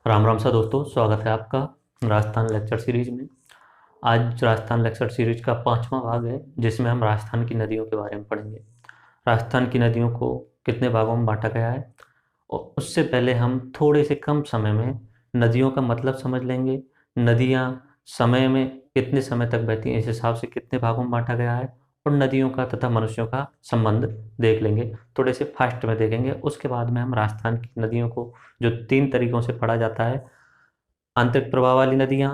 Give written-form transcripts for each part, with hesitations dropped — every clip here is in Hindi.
राम राम सा दोस्तों, स्वागत है आपका राजस्थान लेक्चर सीरीज में। आज राजस्थान लेक्चर सीरीज का 5वां भाग है, जिसमें हम राजस्थान की नदियों के बारे में पढ़ेंगे। राजस्थान की नदियों को कितने भागों में बांटा गया है, और उससे पहले हम थोड़े से कम समय में नदियों का मतलब समझ लेंगे। नदियाँ समय में कितने समय तक बहती हैं, इस हिसाब से कितने भागों में बांटा गया है, और नदियों का तथा मनुष्यों का संबंध देख लेंगे। थोड़े से फास्ट में देखेंगे। उसके बाद में हम राजस्थान की नदियों को, जो 3 तरीकों से पढ़ा जाता है, आंतरिक प्रवाह वाली नदियाँ,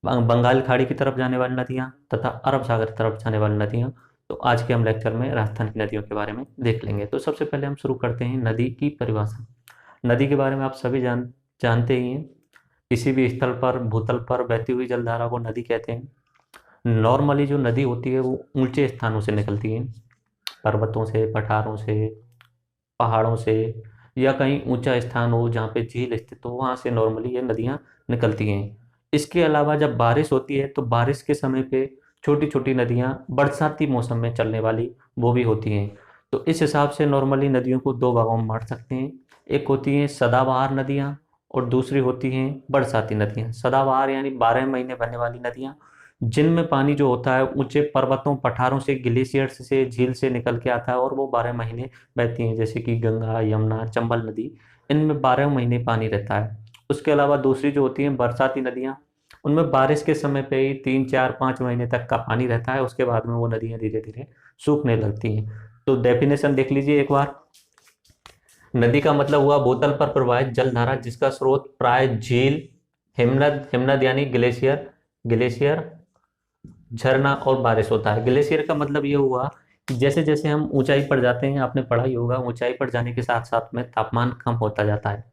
बंगाल खाड़ी की तरफ जाने वाली नदियाँ तथा अरब सागर की तरफ जाने वाली नदियाँ। तो आज के हम लेक्चर में राजस्थान की नदियों के बारे में देख लेंगे। तो सबसे पहले हम शुरू करते हैं नदी की परिभाषा। नदी के बारे में आप सभी जानते ही हैं। किसी भी स्थल पर, भूतल पर बहती हुई जलधारा को नदी कहते हैं। नॉर्मली जो नदी होती है वो ऊंचे स्थानों से निकलती है, पर्वतों से, पठारों से, पहाड़ों से, या कहीं ऊंचा स्थान हो जहाँ पे झील स्थित हो, वहाँ से नॉर्मली ये नदियाँ निकलती हैं। इसके अलावा जब बारिश होती है तो बारिश के समय पे छोटी छोटी नदियाँ बरसाती मौसम में चलने वाली वो भी होती हैं। तो इस हिसाब से नॉर्मली नदियों को 2 भागों में बांट सकते हैं। एक होती हैं सदाबहार नदियाँ, और दूसरी होती हैं बरसाती नदियाँ। सदाबहार यानी 12 महीने बहने वाली नदियाँ, जिनमें पानी जो होता है ऊंचे पर्वतों, पठारों से, ग्लेशियर्स से, झील से निकल के आता है, और वो 12 महीने बहती हैं, जैसे कि गंगा, यमुना, चंबल नदी। इनमें 12 महीने पानी रहता है। उसके अलावा दूसरी जो होती हैं बरसाती नदियाँ, उनमें बारिश के समय पे ही 3 4 5 महीने तक का पानी रहता है। उसके बाद में वो नदियाँ धीरे धीरे सूखने लगती हैं। तो डेफिनेशन देख लीजिए एक बार। नदी का मतलब हुआ भूतल पर प्रवाहित जलधारा जिसका स्रोत प्राय झील, हिमनद, हिमनद यानी ग्लेशियर, ग्लेशियर, झरना और बारिश होता है। ग्लेशियर का मतलब ये हुआ कि जैसे जैसे हम ऊंचाई पर जाते हैं, आपने पढ़ा ही होगा, ऊंचाई पर जाने के साथ साथ में तापमान कम होता जाता है।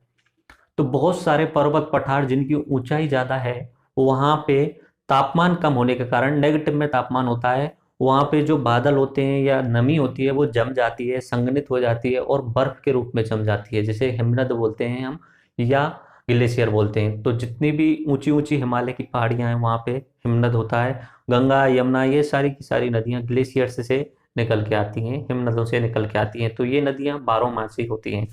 तो बहुत सारे पर्वत पठार जिनकी ऊंचाई ज़्यादा है, वहाँ पे तापमान कम होने के कारण नेगेटिव में तापमान होता है। वहाँ पे जो बादल होते हैं या नमी होती है वो जम जाती है, संघनित हो जाती है, और बर्फ के रूप में जम जाती है, जिसे हिमनद बोलते हैं हम, या ग्लेशियर बोलते हैं। तो जितनी भी ऊंची ऊंची हिमालय की पहाड़ियां हैं वहाँ पे हिमनद होता है। गंगा, यमुना, ये सारी की सारी नदियाँ ग्लेशियर्स से निकल के आती हैं, हिमनदों से निकल के आती हैं। तो ये नदियाँ 12 मासी होती हैं।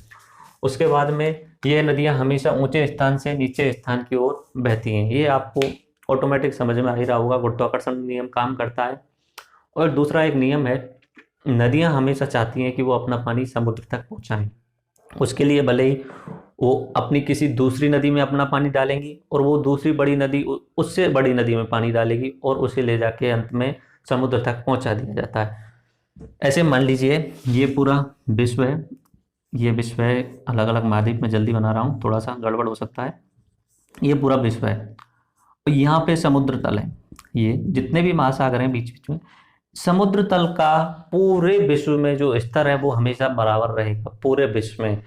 उसके बाद में ये नदियाँ हमेशा ऊंचे स्थान से नीचे स्थान की ओर बहती हैं। ये आपको ऑटोमेटिक समझ में आ ही रहा होगा, गुरुत्वाकर्षण नियम काम करता है। और दूसरा एक नियम है, नदियाँ हमेशा चाहती हैं कि वो अपना पानी समुद्र तक पहुँचाएं। उसके लिए भले ही वो अपनी किसी दूसरी नदी में अपना पानी डालेंगी, और वो दूसरी बड़ी नदी उससे बड़ी नदी में पानी डालेगी, और उसे ले जाके अंत में समुद्र तक पहुंचा दिया जाता है। ऐसे मान लीजिए ये पूरा विश्व है, ये विश्व है। अलग अलग महाद्वीप में जल्दी बना रहा हूँ, थोड़ा सा गड़बड़ हो सकता है। ये पूरा विश्व है, और यहाँ पे समुद्र तल है। ये जितने भी महासागर हैं बीच बीच में, समुद्र तल का पूरे विश्व में जो स्तर है वो हमेशा बराबर रहेगा। पूरे विश्व में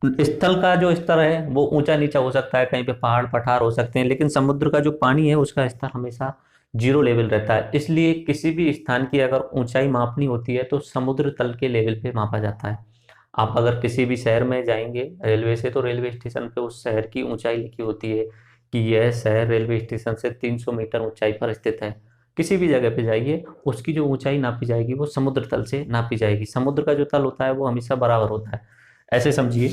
स्थल का जो स्तर है वो ऊंचा नीचा हो सकता है, कहीं पे पहाड़ पठार हो सकते हैं, लेकिन समुद्र का जो पानी है उसका स्तर हमेशा 0 लेवल रहता है। इसलिए किसी भी स्थान की अगर ऊंचाई मापनी होती है तो समुद्र तल के लेवल पे मापा जाता है। आप अगर किसी भी शहर में जाएंगे रेलवे से, तो रेलवे स्टेशन पे उस शहर की ऊंचाई लिखी होती है कि यह शहर रेलवे स्टेशन से 300 मीटर ऊंचाई पर स्थित है। किसी भी जगह पे जाइए, उसकी जो ऊंचाई नापी जाएगी वो समुद्र तल से नापी जाएगी। समुद्र का जो तल होता है वो हमेशा बराबर होता है। ऐसे समझिए,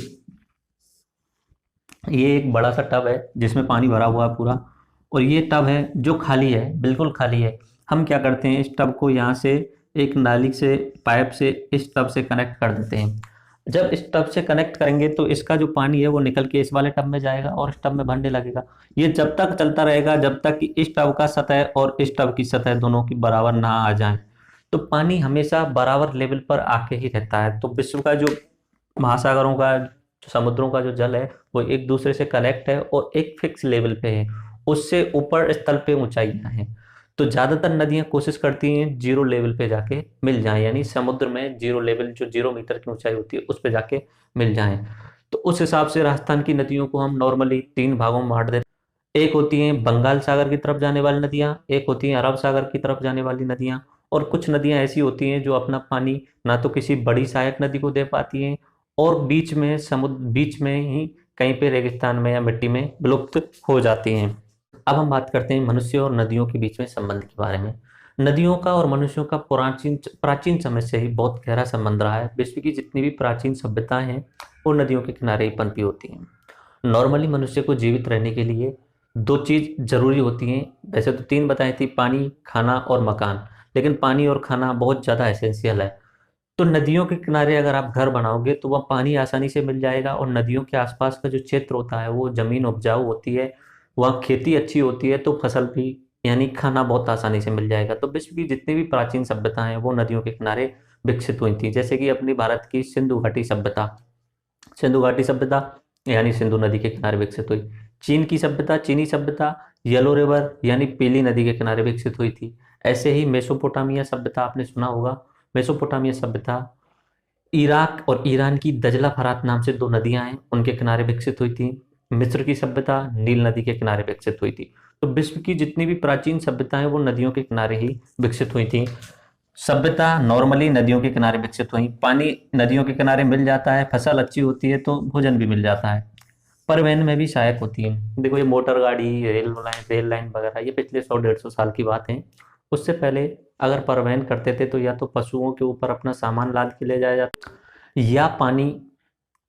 ये एक बड़ा सा टब है जिसमें पानी भरा हुआ है पूरा, और ये टब है जो खाली है, बिल्कुल खाली है। हम क्या करते हैं, इस टब को यहाँ से एक नाली से, पाइप से इस टब से कनेक्ट कर देते हैं। जब इस टब से कनेक्ट करेंगे तो इसका जो पानी है वो निकल के इस वाले टब में जाएगा और इस टब में भरने लगेगा। ये जब तक चलता रहेगा जब तक कि इस टब का सतह और इस टब की सतह दोनों की बराबर ना आ जाए। तो पानी हमेशा बराबर लेवल पर आके ही रहता है। तो विश्व का जो महासागरों का, समुद्रों का जो जल है वो एक दूसरे से कनेक्ट है और एक फिक्स लेवल पे है। उससे ऊपर स्थल पे ऊंचाइयां हैं। तो ज्यादातर नदियां कोशिश करती हैं 0 लेवल पे जाके मिल जाएं, यानी समुद्र में 0 लेवल, जो 0 मीटर की ऊंचाई होती है उस पे जाके मिल जाएं। तो उस हिसाब से राजस्थान की नदियों को हम नॉर्मली 3 भागों में बांट देते हैं। एक होती हैं बंगाल सागर की तरफ जाने वाली नदियां, एक होती हैं अरब सागर की तरफ जाने वाली नदियां, और कुछ नदियां ऐसी होती हैं जो अपना पानी ना तो किसी बड़ी सहायक नदी को दे पाती हैं, और बीच में समुद्र, बीच में ही कहीं पे रेगिस्तान में या मिट्टी में विलुप्त हो जाती हैं। अब हम बात करते हैं मनुष्य और नदियों के बीच में संबंध के बारे में। नदियों का और मनुष्यों का प्राचीन प्राचीन समय से ही बहुत गहरा संबंध रहा है। विश्व की जितनी भी प्राचीन सभ्यताएं हैं वो नदियों के किनारे ही पनपी होती हैं। नॉर्मली मनुष्य को जीवित रहने के लिए दो चीज़ जरूरी होती हैं। वैसे तो तीन बताई थी, पानी, खाना और मकान, लेकिन पानी और खाना बहुत ज़्यादा एसेंशियल है। तो नदियों के किनारे अगर आप घर बनाओगे तो वह पानी आसानी से मिल जाएगा, और नदियों के आसपास का जो क्षेत्र होता है वो ज़मीन उपजाऊ होती है, वहाँ खेती अच्छी होती है, तो फसल भी यानी खाना बहुत आसानी से मिल जाएगा। तो विश्व की जितनी भी प्राचीन सभ्यता हैं वो नदियों के किनारे विकसित हुई थी। जैसे कि अपनी भारत की सिंधु घाटी सभ्यता, सिंधु घाटी सभ्यता यानी सिंधु नदी के किनारे विकसित हुई। चीन की सभ्यता, चीनी सभ्यता येलो रिवर यानी पीली नदी के किनारे विकसित हुई थी। ऐसे ही मेसोपोटामिया सभ्यता आपने सुना होगा। मेसोपोटामिया सभ्यता इराक और ईरान की दजला फरात नाम से दो नदियां हैं, उनके किनारे विकसित हुई थी। मिस्र की सभ्यता नील नदी के किनारे विकसित हुई थी। तो विश्व की जितनी भी प्राचीन सभ्यताएं वो नदियों के किनारे ही विकसित हुई थी। सभ्यता नॉर्मली नदियों के किनारे विकसित हुई। पानी नदियों के किनारे मिल जाता है, फसल अच्छी होती है तो भोजन भी मिल जाता है। परिवहन में भी सहायक होती है। देखो ये मोटर गाड़ी, रेल लाइन वगैरह ये पिछले 100-150 साल की बात है। उससे पहले अगर परिवहन करते थे तो या तो पशुओं के ऊपर अपना सामान लाद के ले जाया जाता, या पानी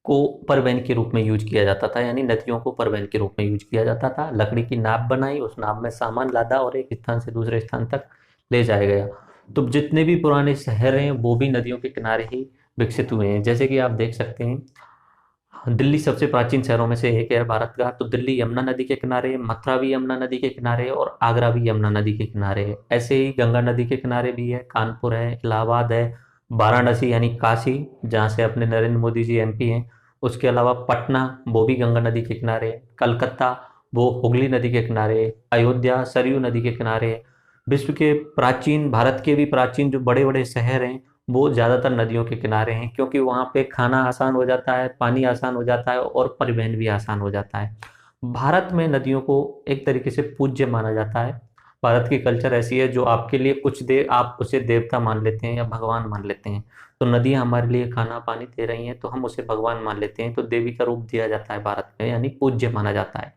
को परिवहन के रूप में यूज किया जाता था, यानी नदियों को परिवहन के रूप में यूज किया जाता था। लकड़ी की नाव बनाई, उस नाव में सामान लादा और एक स्थान से दूसरे स्थान तक ले जाया गया। तो जितने भी पुराने शहर हैं वो भी नदियों के किनारे ही विकसित हुए हैं। जैसे कि आप देख सकते हैं, दिल्ली सबसे प्राचीन शहरों में से एक है भारत का। तो दिल्ली यमुना नदी के किनारे, मथुरा भी यमुना नदी के किनारे और आगरा भी यमुना नदी के किनारे है। ऐसे ही गंगा नदी के किनारे भी है, कानपुर है, इलाहाबाद है, वाराणसी यानी काशी जहाँ से अपने नरेंद्र मोदी जी एमपी हैं, उसके अलावा पटना वो भी गंगा नदी के किनारे है, कलकत्ता वो हुगली नदी के किनारे है, अयोध्या सरयू नदी के किनारे है। विश्व के प्राचीन, भारत के भी प्राचीन जो बड़े बड़े शहर हैं वो ज़्यादातर नदियों के किनारे हैं, क्योंकि वहाँ पे खाना आसान हो जाता है, पानी आसान हो जाता है और परिवहन भी आसान हो जाता है। भारत में नदियों को एक तरीके से पूज्य माना जाता है। भारत की कल्चर ऐसी है जो आपके लिए कुछ देर आप उसे देवता मान लेते हैं या भगवान मान लेते हैं। तो नदियाँ हमारे लिए खाना पानी दे रही हैं तो हम उसे भगवान मान लेते हैं, तो देवी का रूप दिया जाता है भारत में, यानी पूज्य माना जाता है।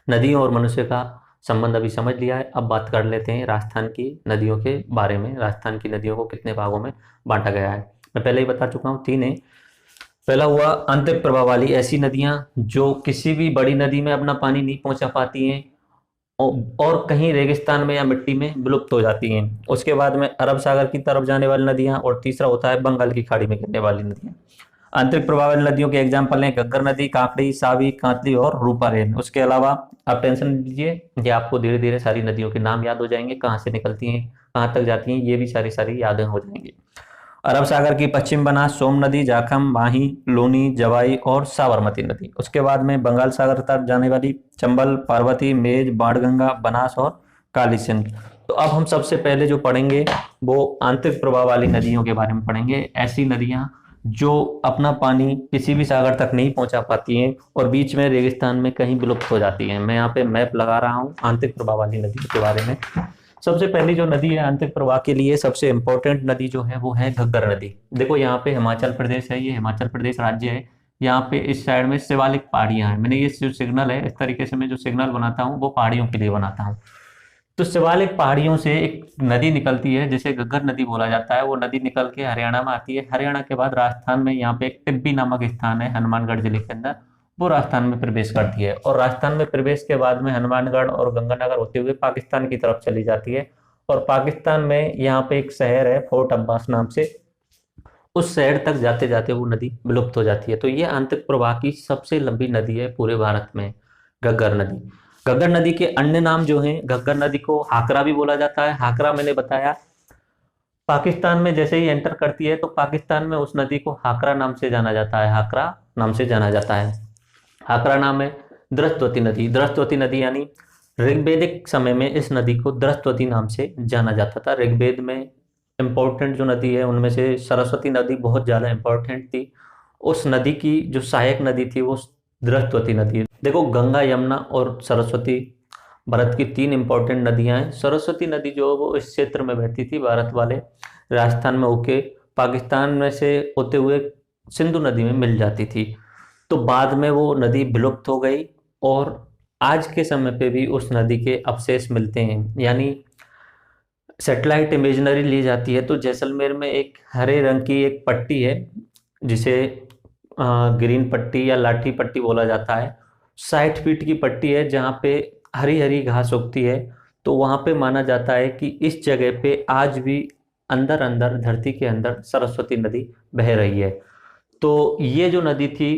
नदियों और मनुष्य का संबंध अभी समझ लिया है। अब बात कर लेते हैं राजस्थान की नदियों के बारे में। राजस्थान की नदियों को कितने भागों में बांटा गया है, मैं पहले ही बता चुका हूँ, तीन है। पहला हुआ आंतरिक प्रवाह वाली ऐसी नदियां जो किसी भी बड़ी नदी में अपना पानी नहीं पहुंचा पाती हैं और कहीं रेगिस्तान में या मिट्टी में विलुप्त हो जाती हैं। उसके बाद में अरब सागर की तरफ जाने वाली नदियां, और तीसरा होता है बंगाल की खाड़ी में गिरने वाली नदियां। आंतरिक प्रवाह वाली नदियों के एग्जाम्पल हैं घग्गर नदी, काकड़ी, सावी, कांतली और रूपारेन। उसके अलावा आप टेंशन लीजिए, ये आपको धीरे धीरे सारी नदियों के नाम याद हो जाएंगे, कहाँ से निकलती हैं, कहाँ तक जाती हैं, ये भी सारी सारी यादें हो जाएंगी। अरब सागर की पश्चिम बनास सोम नदी, जाखम, माही, लोनी, जवाई और साबरमती नदी। उसके बाद में बंगाल सागर तक जाने वाली चंबल, पार्वती, मेज, बाणगंगा, बनास और काली सिंध। तो अब हम सबसे पहले जो पढ़ेंगे वो आंतरिक प्रवाह वाली नदियों के बारे में पढ़ेंगे। ऐसी नदियां जो अपना पानी किसी भी सागर तक नहीं पहुंचा पाती हैं और बीच में रेगिस्तान में कहीं विलुप्त हो जाती हैं। मैं यहाँ पे मैप लगा रहा हूँ आंतरिक प्रवाह वाली नदियों के बारे में। सबसे पहली जो नदी है आंतरिक प्रवाह के लिए सबसे इंपॉर्टेंट नदी जो है वो है घग्गर नदी। देखो यहाँ पे हिमाचल प्रदेश है, ये हिमाचल प्रदेश राज्य है। यहाँ पे इस साइड में शिवालिक पहाड़ियां हैं। मैंने ये जो सिग्नल है, इस तरीके से मैं जो सिग्नल बनाता हूँ वो पहाड़ियों के लिए बनाता हूँ। तो शिवालिक पहाड़ियों से एक नदी निकलती है जिसे घग्गर नदी बोला जाता है। वो नदी निकल के हरियाणा में आती है। हरियाणा के बाद राजस्थान में यहाँ पे एक टिब्बी नामक स्थान है हनुमानगढ़ जिले के अंदर, वो राजस्थान में प्रवेश करती है। और राजस्थान में प्रवेश के बाद में हनुमानगढ़ और गंगानगर होते हुए पाकिस्तान की तरफ चली जाती है। और पाकिस्तान में यहाँ पे एक शहर है फोर्ट अब्बास नाम से, उस शहर तक जाते जाते वो नदी विलुप्त हो जाती है। तो ये आंतरिक प्रवाह की सबसे लंबी नदी है पूरे भारत में, घग्गर नदी। घग्गर नदी के अन्य नाम जो हैं, घग्गर नदी को हाकरा भी बोला जाता है। हाकरा मैंने बताया पाकिस्तान में जैसे ही एंटर करती है तो पाकिस्तान में उस नदी को हाकरा नाम से जाना जाता है, हाकरा नाम से जाना जाता है। हाकरा नाम है दृष्टवती नदी। दृष्टवती नदी यानी ऋग्वेदिक समय में इस नदी को दृष्टवती नाम से जाना जाता था। ऋग्वेद में इंपॉर्टेंट जो नदी है उनमें से सरस्वती नदी बहुत ज़्यादा इंपॉर्टेंट थी। उस नदी की जो सहायक नदी थी वो दृष्टवती नदी। देखो गंगा, यमुना और सरस्वती भारत की तीन इंपॉर्टेंट नदियां हैं। सरस्वती नदी जो वो इस क्षेत्र में बहती थी, भारत वाले राजस्थान में होके पाकिस्तान में से होते हुए सिंधु नदी में मिल जाती थी। तो बाद में वो नदी विलुप्त हो गई और आज के समय पे भी उस नदी के अवशेष मिलते हैं। यानी सैटेलाइट इमेजनरी ली जाती है तो जैसलमेर में एक हरे रंग की एक पट्टी है जिसे ग्रीन पट्टी या लाठी पट्टी बोला जाता है। 60 फीट की पट्टी है जहाँ पे हरी हरी घास उगती है। तो वहाँ पे माना जाता है कि इस जगह पे आज भी अंदर अंदर धरती के अंदर सरस्वती नदी बह रही है। तो ये जो नदी थी,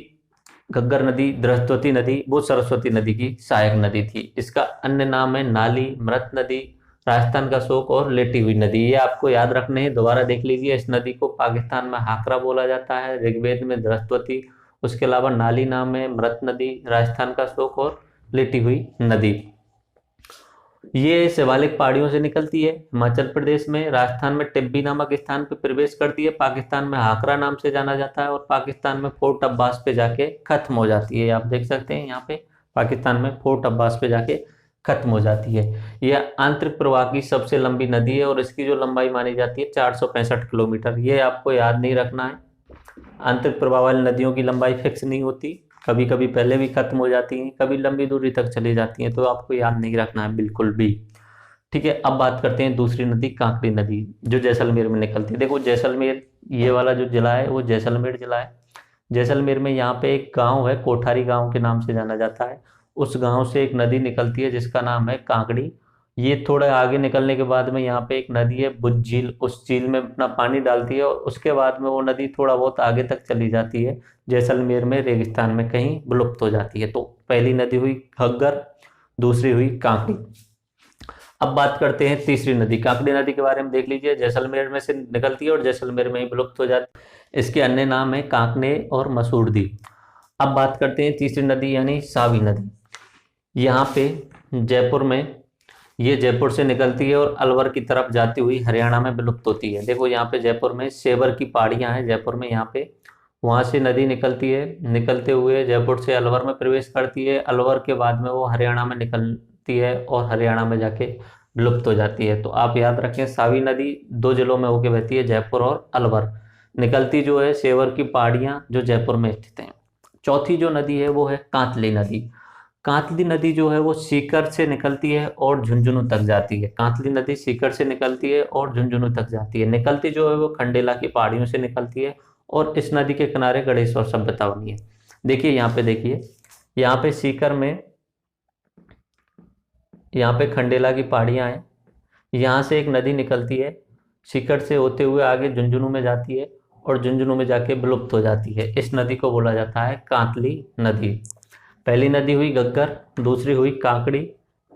घग्गर नदी, बृहस्पति नदी, वो सरस्वती नदी की सहायक नदी थी। इसका अन्य नाम है नाली, मृत नदी, राजस्थान का शोक और लेटी हुई नदी। ये आपको याद रखने हैं, दोबारा देख लीजिए। इस नदी को पाकिस्तान में हाकरा बोला जाता है, ऋग्वेद में बृहस्पति। उसके अलावा नाली नाम है, मृत नदी, राजस्थान का शोक और लेटी हुई नदी। ये शिवालिक पहाड़ियों से निकलती है हिमाचल प्रदेश में, राजस्थान में टिब्बी नामक स्थान पे प्रवेश करती है, पाकिस्तान में हाकरा नाम से जाना जाता है और पाकिस्तान में फोर्ट अब्बास पे जाके खत्म हो जाती है। आप देख सकते हैं यहाँ पे पाकिस्तान में फोर्ट अब्बास पे जाके खत्म हो जाती है। यह आंतरिक प्रवाह की सबसे लंबी नदी है और इसकी जो लंबाई मानी जाती है 465 किलोमीटर। ये आपको याद नहीं रखना है। आंतरिक प्रवाह वाली नदियों की लंबाई फिक्स नहीं होती, कभी कभी पहले भी खत्म हो जाती हैं, कभी लंबी दूरी तक चली जाती हैं, तो आपको याद नहीं रखना है बिल्कुल भी। ठीक है, अब बात करते हैं दूसरी नदी, कांकड़ी नदी, जो जैसलमेर में निकलती है। देखो जैसलमेर, ये वाला जो जिला है वो जैसलमेर जिला है। जैसलमेर में यहाँ पे एक गांव है, कोठारी गांव के नाम से जाना जाता है। उस गांव से एक नदी निकलती है जिसका नाम है कांकड़ी। ये थोड़ा आगे निकलने के बाद में यहाँ पे एक नदी है बुद्ध झील, उस झील में अपना पानी डालती है और उसके बाद में वो नदी थोड़ा बहुत आगे तक चली जाती है, जैसलमेर में रेगिस्तान में कहीं विलुप्त हो जाती है। तो पहली नदी हुई घग्गर, दूसरी हुई कांकड़ी। अब बात करते हैं तीसरी नदी, कांकड़ी नदी के बारे में देख लीजिए। जैसलमेर में से निकलती है और जैसलमेर में ही विलुप्त हो जाती है। इसके अन्य नाम है कांकने और मसूरदी। अब बात करते हैं तीसरी नदी यानी सावी नदी। यहाँ पे जयपुर में, ये जयपुर से निकलती है और अलवर की तरफ जाती हुई हरियाणा में विलुप्त होती है। देखो यहाँ पे जयपुर में सेवर की पहाड़ियाँ हैं, जयपुर में यहाँ पे, वहाँ से नदी निकलती है, निकलते हुए जयपुर से अलवर में प्रवेश करती है। अलवर के बाद में वो हरियाणा में निकलती है और हरियाणा में जाके विलुप्त हो जाती है। तो आप याद रखें, सावी नदी 2 जिलों में होके बहती है, जयपुर और अलवर। निकलती जो है सेवर की पहाड़ियाँ जो जयपुर में स्थित हैं। चौथी जो नदी है वो है कांतली नदी। कांतली नदी जो है वो सीकर से निकलती है और झुंझुनू तक जाती है। कांतली नदी सीकर से निकलती है और झुंझुनू तक जाती है। निकलती जो है वो खंडेला की पहाड़ियों से निकलती है और इस नदी के किनारे गणेश्वर सभ्यता बनी है। देखिए यहाँ पे, देखिए यहाँ पे सीकर में, यहाँ पे खंडेला की पहाड़ियाँ हैं, यहाँ से एक नदी निकलती है, सीकर से होते हुए आगे झुंझुनू में जाती है और झुंझुनू में जाके विलुप्त हो जाती है। इस नदी को बोला जाता है कांतली नदी। पहली नदी हुई घग्गर, दूसरी हुई कांकड़ी,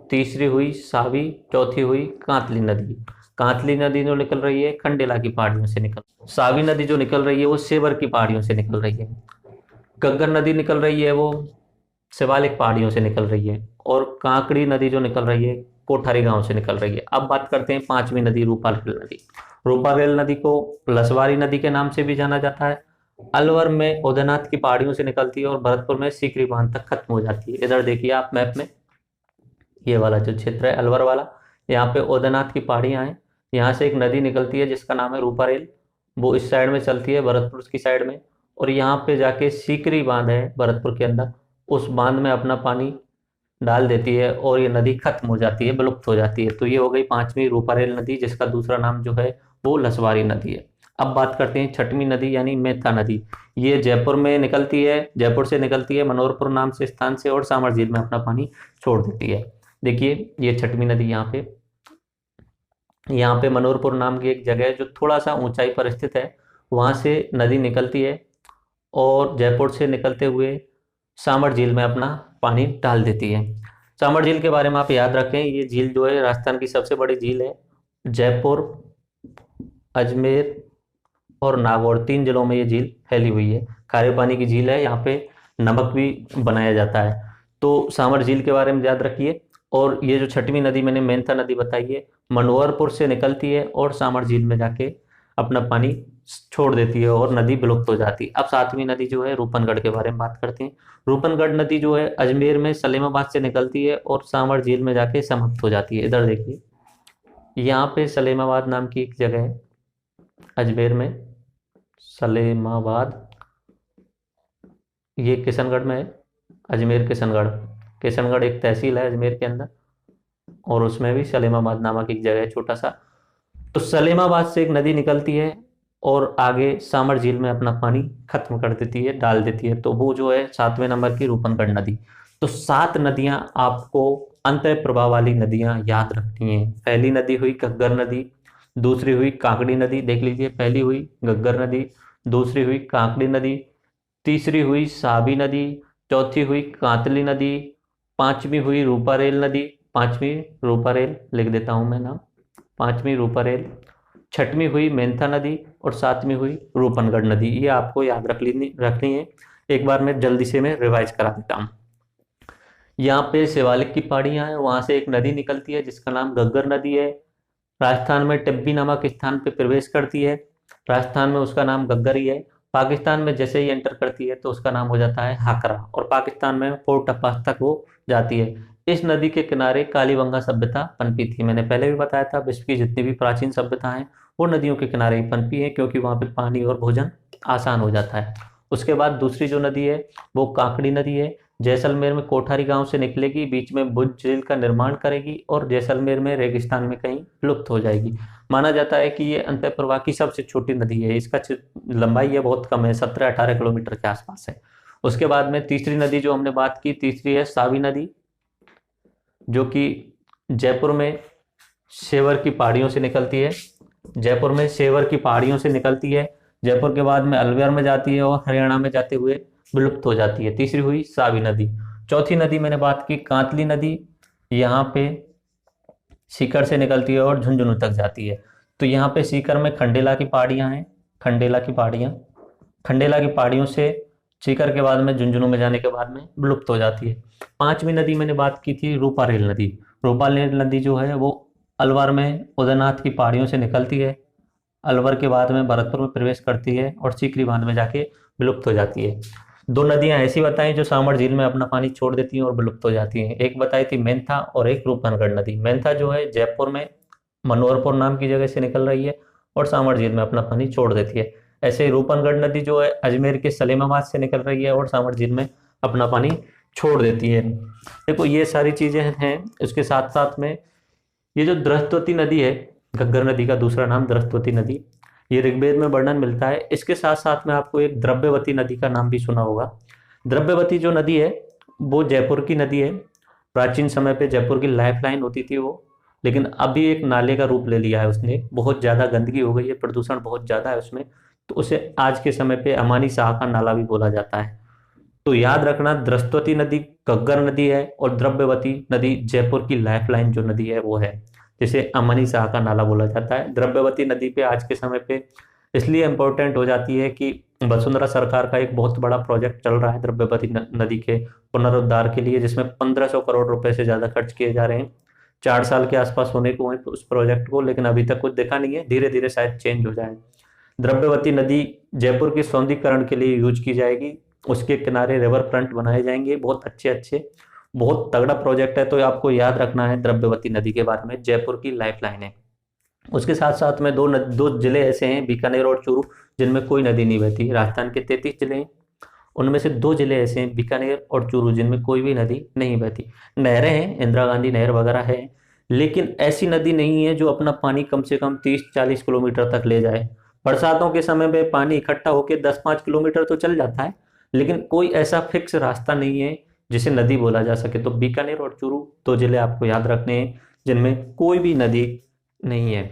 तीसरी हुई सावी, चौथी हुई कांतली नदी। कांतली नदी जो निकल रही है खंडेला की पहाड़ियों से निकल, सावी नदी जो निकल रही है वो सेवर की पहाड़ियों से निकल रही है। घग्गर नदी निकल रही है वो शिवालिक पहाड़ियों से निकल रही है और कांकड़ी नदी जो निकल रही है कोठारी गांव से निकल रही है। अब बात करते हैं पांचवी नदी, रूपारेल नदी। रूपारेल नदी को लसवारी नदी के नाम से भी जाना जाता है। अलवर में उदयनाथ की पहाड़ियों से निकलती है और भरतपुर में सीकरी बांध तक खत्म हो जाती है। इधर देखिए आप मैप में, ये वाला जो क्षेत्र है अलवर वाला, यहाँ पे उदयनाथ की पहाड़ियाँ हैं। यहाँ से एक नदी निकलती है जिसका नाम है रूपारेल, वो इस साइड में चलती है भरतपुर की साइड में, और यहाँ पे जाके सीकरी बांध है भरतपुर के अंदर, उस बांध में अपना पानी डाल देती है और ये नदी खत्म हो जाती है, विलुप्त हो जाती है। तो ये हो गई पांचवी रूपारेल नदी, जिसका दूसरा नाम जो है वो लसवारी नदी है। अब बात करते हैं छठवीं नदी यानी मेथा नदी। ये जयपुर में निकलती है, जयपुर से निकलती है मनोहरपुर नाम से स्थान से और सामर झील में अपना पानी छोड़ देती है। देखिए ये छठवीं नदी यहाँ पे मनोहरपुर नाम की एक जगह है जो थोड़ा सा ऊंचाई पर स्थित है, वहां से नदी निकलती है और जयपुर से निकलते हुए सामर झील में अपना पानी डाल देती है। सामर झील के बारे में आप याद रखें, ये झील जो है राजस्थान की सबसे बड़ी झील है। जयपुर, अजमेर और नागौर 3 जिलों में ये झील फैली हुई है। खारे पानी की झील है, यहाँ पे नमक भी बनाया जाता है। तो सामर झील के बारे में याद रखिए। और ये जो छठवीं नदी मैंने मेंथा नदी बताई है, मनोहरपुर से निकलती है और सामर झील में जाके अपना पानी छोड़ देती है और नदी विलुप्त हो जाती है। अब सातवीं नदी जो है रूपनगढ़ के बारे में बात करते हैं। रूपनगढ़ नदी जो है अजमेर में सलेमाबाद से निकलती है और सामर झील में जाके समाप्त हो जाती है। इधर देखिए, यहाँ पे सलेमाबाद नाम की एक जगह है अजमेर में, सलेमाबाद, ये किशनगढ़ में है। अजमेर किशनगढ़, किशनगढ़ एक तहसील है अजमेर के अंदर, और उसमें भी सलेमाबाद नामक एक जगह है छोटा सा। तो सलेमाबाद से एक नदी निकलती है और आगे सामर झील में अपना पानी खत्म कर देती है, डाल देती है। तो वो जो है 7वें नंबर की रूपनगढ़ नदी। तो 7 नदियां आपको अंतः प्रवाह वाली नदियां याद रखनी है। पहली नदी हुई घग्गर नदी, दूसरी हुई काकड़ी नदी, देख लीजिए, पहली हुई घग्गर नदी, दूसरी हुई काकड़ी नदी, तीसरी हुई साबी नदी, चौथी हुई कांतली नदी, पांचवी हुई रूपारेल नदी, पांचवी रूपारेल लिख देता हूं मैं नाम, पांचवी रूपारेल, छठवीं हुई मेंथा नदी और सातवीं हुई रूपनगढ़ नदी। ये आपको याद रखनी है। एक बार मैं जल्दी से मैं रिवाइज करा देता हूँ। यहाँ पे शिवालिक की पहाड़ियाँ हैं, वहां से एक नदी निकलती है जिसका नाम घग्गर नदी है। राजस्थान में टिब्बी नामक स्थान पे प्रवेश करती है, राजस्थान में उसका नाम घग्गर ही है। पाकिस्तान में जैसे ही एंटर करती है तो उसका नाम हो जाता है हाकरा, और पाकिस्तान में पोर्ट अब्बास तक वो जाती है। इस नदी के किनारे कालीबंगा सभ्यता पनपी थी। मैंने पहले भी बताया था, विश्व की जितनी भी प्राचीन सभ्यता हैं वो नदियों के किनारे ही पनपी है, क्योंकि वहां पे पानी और भोजन आसान हो जाता है। उसके बाद दूसरी जो नदी है वो काकड़ी नदी है। जैसलमेर में कोठारी गांव से निकलेगी, बीच में भुज झील का निर्माण करेगी और जैसलमेर में रेगिस्तान में कहीं लुप्त हो जाएगी। माना जाता है कि ये अंतःप्रवाह की सबसे छोटी नदी है। इसका लंबाई है बहुत कम है, 17-18 किलोमीटर के आसपास है। उसके बाद में तीसरी नदी जो हमने बात की, तीसरी है सावी नदी, जो कि जयपुर में शेवर की पहाड़ियों से निकलती है। जयपुर में शेवर की पहाड़ियों से निकलती है, जयपुर के बाद में अलवर में जाती है और हरियाणा में जाते हुए विलुप्त हो जाती है। तीसरी हुई सावी नदी। चौथी नदी मैंने बात की कांतली नदी, यहाँ पे सीकर से निकलती है और झुंझुनू तक जाती है। तो यहाँ पे सीकर में खंडेला की पहाड़ियाँ हैं, खंडेला की पहाड़ियाँ, खंडेला की पहाड़ियों से सीकर के बाद में झुंझुनू में जाने के बाद में विलुप्त हो जाती है। पांचवी नदी मैंने बात की थी रूपारेल नदी। रूपारेल नदी जो है वो अलवर में उदयनाथ की पहाड़ियों से निकलती है, अलवर के बाद में भरतपुर में प्रवेश करती है और सीकरी बांध में जाके विलुप्त हो जाती है। दो नदियां ऐसी बताई जो सामर झील में अपना पानी छोड़ देती हैं और विलुप्त हो जाती हैं। एक बताई थी मेंथा और एक रूपनगढ़ नदी। मेंथा जो है जयपुर में मनोहरपुर नाम की जगह से निकल रही है और सामर झील में अपना पानी छोड़ देती है। ऐसे ही रूपनगढ़ नदी जो है अजमेर के सलीमाबाद से निकल रही है और सामर झील में अपना पानी छोड़ देती है। देखो ये सारी चीजें हैं। इसके साथ साथ में ये जो दृष्टवती नदी है, घग्गर नदी का दूसरा नाम दृष्टवती नदी, ये ऋग्वेद में वर्णन मिलता है। इसके साथ साथ में आपको एक द्रव्यवती नदी का नाम भी सुना होगा। द्रव्यवती जो नदी है वो जयपुर की नदी है। प्राचीन समय पे जयपुर की लाइफलाइन होती थी वो, लेकिन अभी एक नाले का रूप ले लिया है उसने। बहुत ज़्यादा गंदगी हो गई है, प्रदूषण बहुत ज़्यादा है उसमें, तो उसे आज के समय पे अमानी शाह का नाला भी बोला जाता है। तो याद रखना, दृष्टवती नदी घग्गर नदी है और द्रव्यवती नदी जयपुर की लाइफलाइन जो नदी है वो है, जिसे अमनी शाह का नाला बोला जाता है। द्रव्यवती नदी पे आज के समय पे इसलिए इम्पोर्टेंट हो जाती है कि वसुंधरा सरकार का एक बहुत बड़ा प्रोजेक्ट चल रहा है द्रव्यवती नदी के पुनरुद्धार के लिए, जिसमें 1500 करोड़ रुपए से ज़्यादा खर्च किए जा रहे हैं। 4 साल के आसपास होने को है उस प्रोजेक्ट को, लेकिन अभी तक कुछ दिखा नहीं है। धीरे धीरे शायद चेंज हो जाए। द्रव्यवती नदी जयपुर के सौंदर्यीकरण के लिए यूज की जाएगी। उसके किनारे रिवर फ्रंट बनाए जाएंगे बहुत अच्छे अच्छे, बहुत तगड़ा प्रोजेक्ट है। तो आपको याद रखना है द्रव्यवती नदी के बारे में, जयपुर की लाइफलाइन है। उसके साथ साथ में दो जिले ऐसे हैं, बीकानेर और चूरू, जिनमें कोई नदी नहीं बहती। राजस्थान के 33 जिले हैं, उनमें से 2 जिले ऐसे हैं, बीकानेर और चूरू, जिनमें कोई भी नदी नहीं बहती। नहरें हैं, इंदिरा गांधी नहर वगैरह है, लेकिन ऐसी नदी नहीं है जो अपना पानी कम से कम 30-40 किलोमीटर तक ले जाए। बरसातों के समय में पानी इकट्ठा होकर 10-5 किलोमीटर तो चल जाता है, लेकिन कोई ऐसा फिक्स रास्ता नहीं है जिसे नदी बोला जा सके। तो बीकानेर और चूरू 2 जिले आपको याद रखने हैं जिनमें कोई भी नदी नहीं है।